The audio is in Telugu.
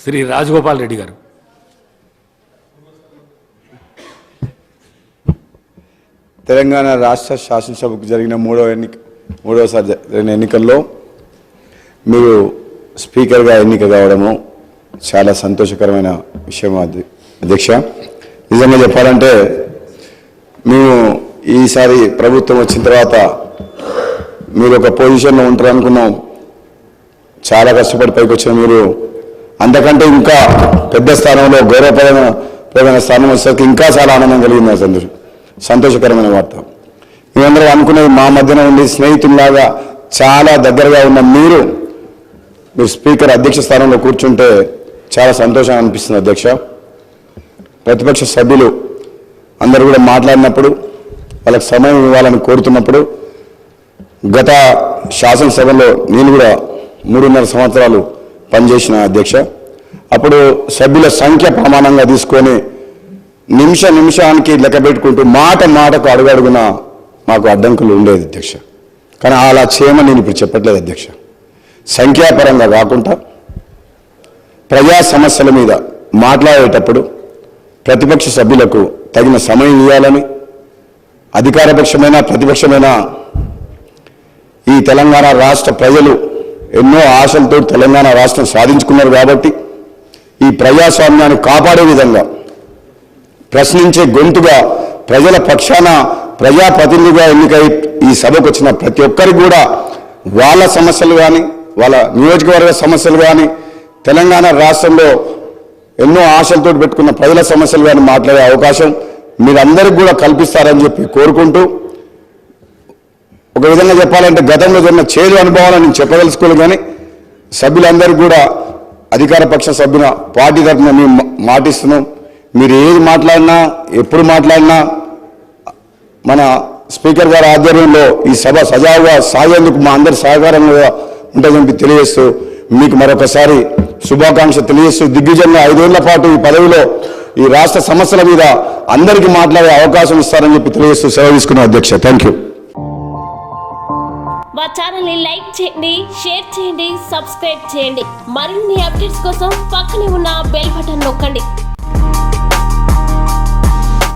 శ్రీ రాజగోపాల్ రెడ్డి గారు. తెలంగాణ రాష్ట్ర శాసనసభకు జరిగిన మూడవసారి జరిగిన ఎన్నికల్లో మీరు స్పీకర్గా ఎన్నిక కావడము చాలా సంతోషకరమైన విషయం అధ్యక్ష. నిజంగా చెప్పాలంటే మేము ఈసారి ప్రభుత్వం వచ్చిన తర్వాత మీరు ఒక పొజిషన్లో ఉంటారు అనుకున్నాం. చాలా కష్టపడి పైకి వచ్చిన మీరు అంతకంటే ఇంకా పెద్ద స్థానంలో గౌరవప్రదమైన స్థానం వచ్చేసరికి ఇంకా చాలా ఆనందం కలిగింది. సంతోషకరమైన వార్త. మేమందరం అనుకునేది మా మధ్యన ఉండి స్నేహితుల్లాగా చాలా దగ్గరగా ఉన్న మీరు స్పీకర్ అధ్యక్ష స్థానంలో కూర్చుంటే చాలా సంతోషంగా అనిపిస్తుంది అధ్యక్ష. ప్రతిపక్ష సభ్యులు అందరూ కూడా మాట్లాడినప్పుడు వాళ్ళకి సమయం ఇవ్వాలని కోరుతున్నప్పుడు గత శాసనసభలో నేను కూడా 3.5 సంవత్సరాలు పనిచేసిన అధ్యక్ష. అప్పుడు సభ్యుల సంఖ్య ప్రమాణంగా తీసుకొని నిమిషానికి లెక్క పెట్టుకుంటూ మాటకు అడుగడుగున మాకు అడ్డంకులు ఉండేది అధ్యక్ష. కానీ అలా చేయమని నేను ఇప్పుడు చెప్పట్లేదు అధ్యక్ష. సంఖ్యాపరంగా కాకుండా ప్రజా సమస్యల మీద మాట్లాడేటప్పుడు ప్రతిపక్ష సభ్యులకు తగిన సమయం ఇవ్వాలని, అధికారపక్షమైన ప్రతిపక్షమైన ఈ తెలంగాణ రాష్ట్ర ప్రజలు ఎన్నో ఆశలతో తెలంగాణ రాష్ట్రం సాధించుకున్నారు కాబట్టి ఈ ప్రజాస్వామ్యాన్ని కాపాడే విధంగా ప్రశ్నించే గొంతుగా ప్రజల పక్షాన ప్రజాప్రతినిధిగా ఎన్నికై ఈ సభకు వచ్చిన ప్రతి ఒక్కరికి కూడా వాళ్ళ సమస్యలు కానీ వాళ్ళ నియోజకవర్గ సమస్యలు కానీ తెలంగాణ రాష్ట్రంలో ఎన్నో ఆశలతో పెట్టుకున్న ప్రజల సమస్యలు కానీ మాట్లాడే అవకాశం మీరందరికీ కూడా కల్పిస్తారని చెప్పి కోరుకుంటూ, ఒక విధంగా చెప్పాలంటే గతంలో జరిగిన చేదు అనుభవాలను నేను చెప్పదలుచుకోలేదు. కానీ సభ్యులందరికీ కూడా అధికార పక్ష సభ్యుల పార్టీ తరఫున మేము మాటిస్తున్నాం. మీరు ఏది మాట్లాడినా ఎప్పుడు మాట్లాడినా మన స్పీకర్ గారి ఆధ్వర్యంలో ఈ సభ సజావుగా సాగేందుకు మా అందరి సహకారంగా ఉంటుందని తెలియజేస్తూ మీకు మరొకసారి శుభాకాంక్ష తెలియజేస్తూ దిగ్విజయంగా 5 ఏళ్ల పాటు ఈ పదవిలో ఈ రాష్ట్ర సమస్యల మీద అందరికీ మాట్లాడే అవకాశం ఇస్తారని చెప్పి తెలియజేస్తూ సెలవు తీసుకున్నాం అధ్యక్ష. Thank you. మా ఛానల్ని లైక్ చేయండి, షేర్ చేయండి, సబ్స్క్రైబ్ చేయండి. మరిన్ని అప్డేట్స్ కోసం పక్కనే ఉన్న బెల్ బటన్ నొక్కండి.